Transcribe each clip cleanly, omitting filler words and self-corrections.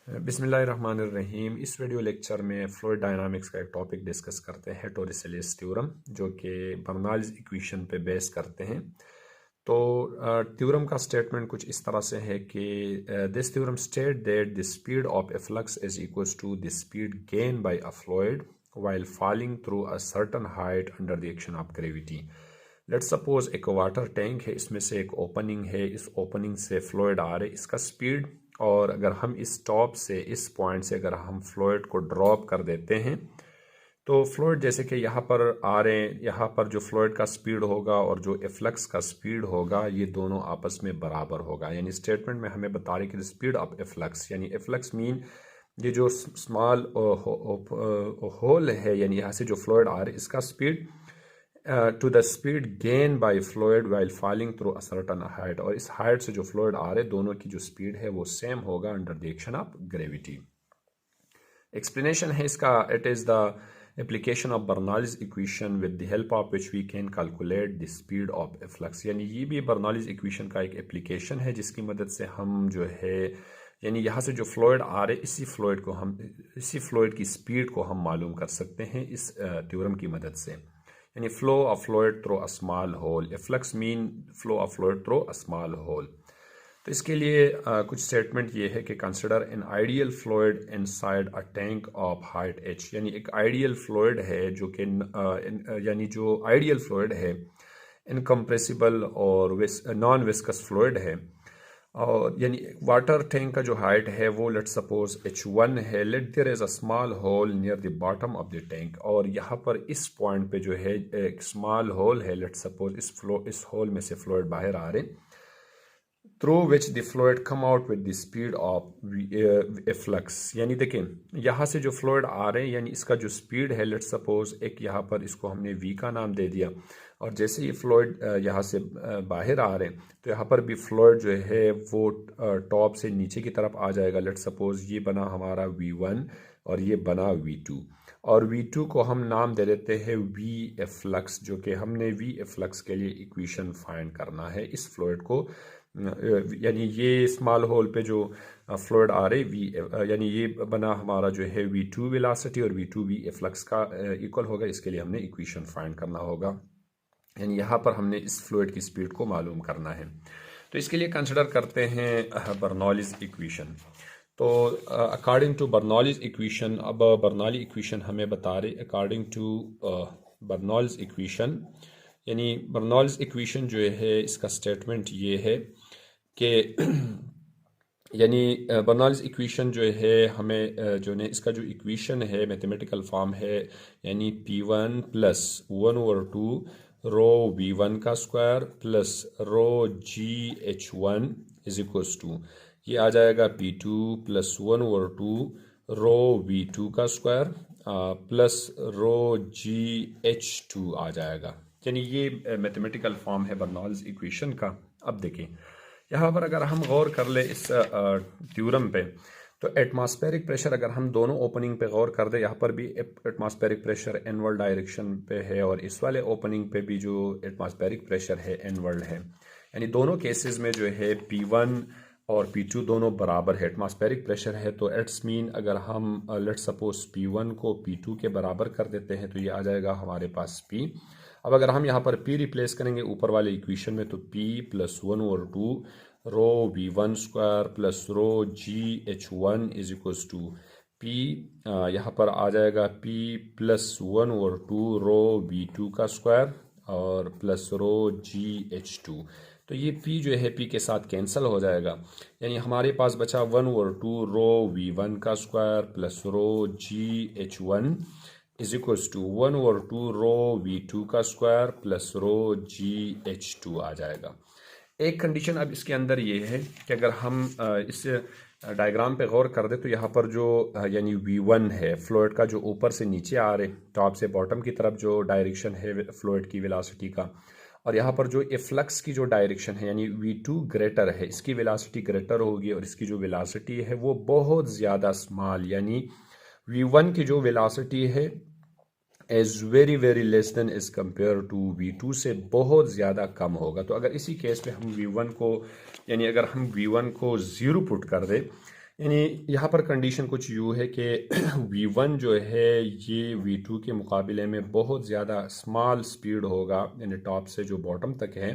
बिस्मिल्लाहिर्रहमानिर्रहीम। इस video lecture में फ्लूइड डायनामिक्स का एक टॉपिक डिस्कस करते हैं, टोरिसेलिस थ्योरम, जो कि बर्नौलीज़ इक्वेशन पे बेस करते हैं। तो थ्योरम का स्टेटमेंट कुछ इस तरह से है कि this theorem state that the speed of a flux is equals to the speed gain by a fluid while falling through a certain height under the action of gravity। Let's suppose एक water tank है, इसमें से एक opening है, इस opening से fluid आ रहे, इसका स्पीड, और अगर हम इस टॉप से, इस पॉइंट से अगर हम फ्लूइड को ड्रॉप कर देते हैं तो फ्लूइड जैसे कि यहाँ पर आ रहे हैं, यहाँ पर जो फ्लूइड का स्पीड होगा और जो एफ्लक्स का स्पीड होगा ये दोनों आपस में बराबर होगा। यानी स्टेटमेंट में हमें बता रहे कि स्पीड ऑफ एफ्लक्स, यानी एफ्लक्स मीन ये जो स्मॉल होल है, यानी यहाँ से जो फ्लूइड आ रहा है इसका speed to the speed gain by fluid while falling through a certain height, और इस हाइट से जो फ्लूइड आ रहे दोनों की जो स्पीड है वो सेम होगा under the action of gravity. Explanation है इसका, it is the application of Bernoulli's equation with the help of which we can calculate the speed of a flux. यानी ये भी बर्नौलीज़ इक्वेशन का एक एप्लीकेशन है जिसकी मदद से हम जो है, यानी यहाँ से जो फ्लूइड आ रहे इसी फ्लूइड की स्पीड को हम मालूम कर सकते हैं इस थ्योरम की मदद से। यानी flow of fluid through a small hole, efflux mean flow of fluid through a small hole. तो इसके लिए कुछ स्टेटमेंट ये है कि consider an ideal fluid inside a tank of height h। यानी एक आइडियल फ्लूइड है जो कि यानी जो आइडियल फ्लूइड है इनकम्प्रेसिबल और नॉन विस्कस फ्लूइड है, और यानी वाटर टैंक का जो हाइट है वो लेट सपोज h1 है। Let there is a small hole near the bottom of the tank, और यहाँ पर इस पॉइंट पे जो है एक स्मॉल होल है। लेट सपोज इस होल में से फ्लूइड बाहर आ रहे, through which the fluid come out with the speed of a flux. यानी देखें यहाँ से जो फ्लूइड आ रहे हैं, यानी इसका जो स्पीड है, लेट सपोज एक यहाँ पर इसको हमने v का नाम दे दिया, और जैसे ये फ्लूइड यहाँ से बाहर आ रहे हैं तो यहाँ पर भी फ्लूइड जो है वो टॉप से नीचे की तरफ आ जाएगा। लेट सपोज ये बना हमारा v1 और ये बना v2, और v2 को हम नाम दे देते हैं v एफ्लक्स, जो कि हमने v एफ्लक्स के लिए इक्वेशन फाइंड करना है इस फ्लूइड को। यानी ये स्मॉल होल पे जो फ्लूइड आ रहे v, यानी ये बना हमारा जो है v2 वेलोसिटी, और v2 v एफ्लक्स का इक्वल होगा। इसके लिए हमने इक्वेशन फाइंड करना होगा, यानी यहाँ पर हमने इस फ्लूइड की स्पीड को मालूम करना है। तो इसके लिए कंसिडर करते हैं बर्नौलीज़ इक्वेशन। तो अकॉर्डिंग टू बर्नौलीज़ इक्वेशन, अब बर्नौली इक्वेशन हमें बता रहे अकॉर्डिंग टू बर्नौलीज़ इक्वेशन, यानी बर्नौलीज़ इक्वेशन जो है इसका स्टेटमेंट ये है कि यानी बर्नौलीज़ इक्वेशन जो है हमें जो ने इसका जो इक्वेशन है मैथमेटिकल फॉर्म है, यानी P1 प्लस 1/2 रो V1 का square plus rho GH1 is equals to, ये आ जाएगा P2 प्लस 1/2 रो V2 का स्क्वायर प्लस रो GH2 आ जाएगा। यानी ये मैथमेटिकल फॉर्म है बर्नौलीज़ इक्वेशन का। अब देखें यहाँ पर अगर हम गौर कर ले इस थ्योरम पे, तो एटमॉस्फेरिक प्रेशर अगर हम दोनों ओपनिंग पे गौर कर दे, यहाँ पर भी एटमॉस्फेरिक प्रेशर इनवर्ड डायरेक्शन पे है और इस वाले ओपनिंग पे भी जो एटमॉस्फेरिक प्रेशर है इनवर्ड है। यानी दोनों केसेस में जो है P1 और P2 दोनों बराबर है। एटमॉस्फेरिक प्रेशर है तो इट्स मीन अगर हम लेट सपोज P1 को P2 के बराबर कर देते हैं तो ये आ जाएगा हमारे पास P। अब अगर हम यहाँ पर P रिप्लेस करेंगे ऊपर वाले इक्वेशन में, तो P plus 1/2 rho V1 square plus rho GH1 is equals to P, यहाँ पर आ जाएगा P प्लस 1/2 रो V2 का स्क्वायर और प्लस रो GH2। तो ये P जो है P के साथ कैंसिल हो जाएगा, यानी हमारे पास बचा 1/2 रो V1 का square plus rho GH1 is equals to 1/2 rho V2 का स्क्वायर प्लस रो GH2 आ जाएगा। एक कंडीशन अब इसके अंदर ये है कि अगर हम इस डायग्राम पे गौर कर दे तो यहाँ पर जो यानी V1 है फ्लूइड का, जो ऊपर से नीचे आ रहे टॉप से बॉटम की तरफ जो डायरेक्शन है फ्लूइड की वेलोसिटी का, और यहाँ पर जो एफ्लक्स की जो डायरेक्शन है यानी V2 ग्रेटर है, इसकी वेलोसिटी ग्रेटर होगी और इसकी जो वेलोसिटी है वो बहुत ज़्यादा स्मॉल, यानी V1 की जो वेलोसिटी है is very less than is compare to V2 से बहुत ज़्यादा कम होगा। तो अगर इसी केस में हम V1 को, यानी अगर हम V1 को 0 पुट कर दे, यानी यहाँ पर कंडीशन कुछ यूँ है कि V1 जो है ये V2 के मुकाबले में बहुत ज़्यादा स्मॉल स्पीड होगा, यानी टॉप से जो बॉटम तक है।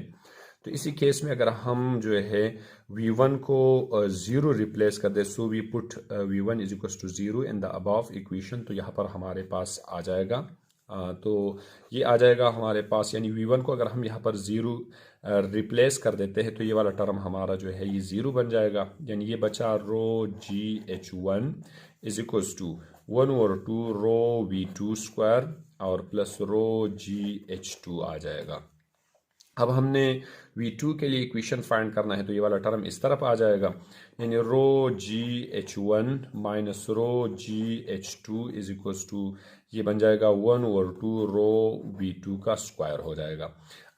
तो इसी केस में अगर हम जो है V1 को ज़ीरो रिप्लेस कर दे, so we put V1 is equal to zero in the above equation, तो यहाँ पर हमारे पास आ जाएगा तो ये आ जाएगा हमारे पास, यानी V1 को अगर हम यहाँ पर ज़ीरो रिप्लेस कर देते हैं तो ये वाला टर्म हमारा जो है ये ज़ीरो बन जाएगा। यानी ये बचा rho GH1 is equals to 1/2 rho V2 square और प्लस रो GH2 आ जाएगा। अब हमने V2 के लिए इक्वेशन फाइंड करना है तो ये वाला टर्म इस तरफ आ जाएगा, यानी rho GH1 minus rho GH2 is equals to ये बन जाएगा 1/2 रो V2 का स्क्वायर हो जाएगा।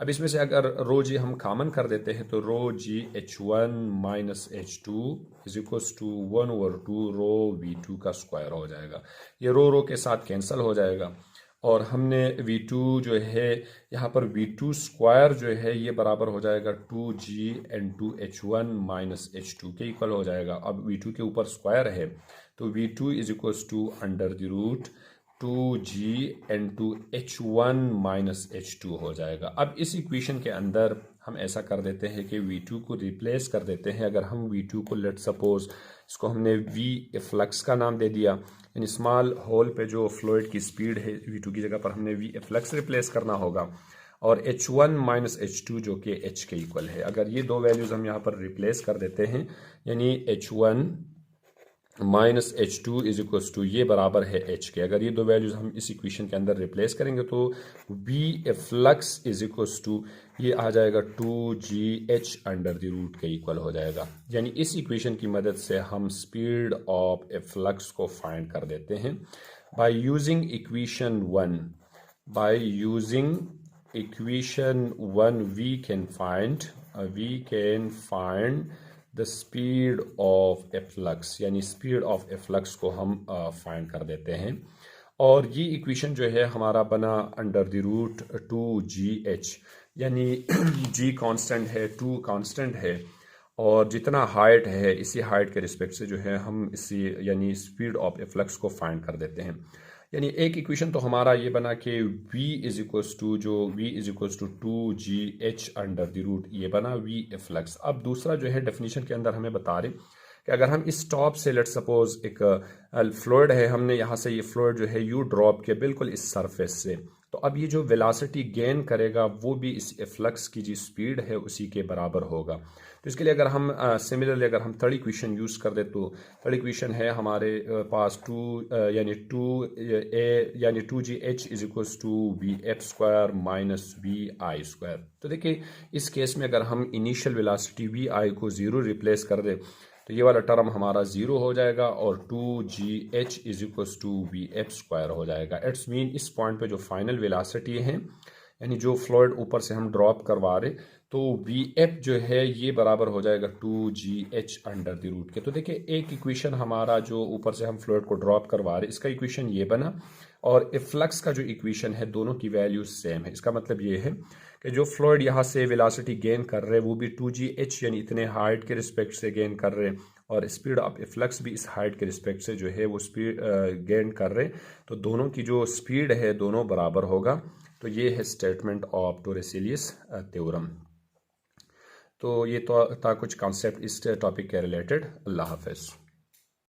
अब इसमें से अगर रो जी हम कॉमन कर देते हैं तो rho GH1 minus H2 is equals to 1/2 rho V2 का स्क्वायर हो जाएगा। ये रो के साथ कैंसिल हो जाएगा और हमने V2 जो है यहाँ पर V2 स्क्वायर जो है ये बराबर हो जाएगा 2G(N2H1 माइनस H2 के इक्वल हो जाएगा। अब V2 के ऊपर स्क्वायर है तो V2 is equals to under the root 2G(N2H1 minus H2 हो जाएगा। अब इस इक्वेशन के अंदर हम ऐसा कर देते हैं कि V2 को रिप्लेस कर देते हैं। अगर हम V2 को लेट सपोज इसको हमने V फ्लक्स का नाम दे दिया, यानी स्मॉल होल पे जो फ्लूइड की स्पीड है V2 की जगह पर हमने V फ्लक्स रिप्लेस करना होगा, और H1 माइनस H2 जो कि H के इक्वल है। अगर ये दो वैल्यूज़ हम यहाँ पर रिप्लेस कर देते हैं, यानी H1 minus H2 is equals to ये बराबर है H के। अगर ये दो वैल्यूज़ हम इस इक्वेशन के अंदर रिप्लेस करेंगे तो V flux is equals to ये आ जाएगा 2GH अंडर द रूट के इक्वल हो जाएगा। यानी इस इक्वेशन की मदद से हम स्पीड ऑफ ए फ्लक्स को फाइंड कर देते हैं by using equation 1। By using equation 1 we can find the speed of a flux, यानी स्पीड ऑफ ए फ्लक्स को हम फाइंड कर देते हैं। और ये इक्वेशन जो है हमारा बना अंडर द रूट 2GH, यानी G कांस्टेंट है, 2 कांस्टेंट है, और जितना हाइट है इसी हाइट के रिस्पेक्ट से जो है हम इसी यानी स्पीड ऑफ ए फ्लक्स को फाइंड कर देते हैं। यानी एक इक्वेशन तो हमारा ये बना कि V is equals to 2GH under the root, ये बना V फ्लक्स। अब दूसरा जो है डेफिनेशन के अंदर हमें बता रहे कि अगर हम इस टॉप से लेट सपोज एक फ्लूइड है, हमने यहाँ से ये फ्लूइड जो है यू ड्रॉप किया बिल्कुल इस सरफेस से, तो अब ये जो वेलोसिटी गेन करेगा वो भी इस फ्लक्स की जो स्पीड है उसी के बराबर होगा। तो इसके लिए अगर हम सिमिलरली अगर हम थर्ड इक्वेशन यूज़ कर दे तो थर्ड इक्वेशन है हमारे पास 2GH is equals to VF square minus VI square. तो देखिए इस केस में अगर हम इनिशियल वेलोसिटी VI को ज़ीरो रिप्लेस कर दे तो ये वाला टर्म हमारा ज़ीरो हो जाएगा और 2GH is equals to VF square हो जाएगा। इट्स मीन इस पॉइंट पे जो फाइनल वेलोसिटी है, यानी जो फ्लूइड ऊपर से हम ड्रॉप करवा रहे, तो VF जो है ये बराबर हो जाएगा 2GH अंडर द रूट के। तो देखिए एक इक्वेशन हमारा जो ऊपर से हम फ्लूइड को ड्रॉप करवा रहे इसका इक्वेशन ये बना, और फ्लक्स का जो इक्वेशन है दोनों की वैल्यू सेम है। इसका मतलब ये है कि जो फ्लूइड यहाँ से वेलोसिटी गेन कर रहे हैं वो भी 2GH यानी इतने हाइट के रिस्पेक्ट से गेन कर रहे हैं, और स्पीड ऑफ फ्लक्स भी इस हाइट के रिस्पेक्ट से जो है वो स्पीड गेन कर रहे हैं, तो दोनों की जो स्पीड है दोनों बराबर होगा। तो ये है स्टेटमेंट ऑफ टोरेसिलियस थ्योरम। तो ये तो था कुछ कॉन्सेप्ट इस टॉपिक के रिलेटेड। अल्लाह हाफ़िज़।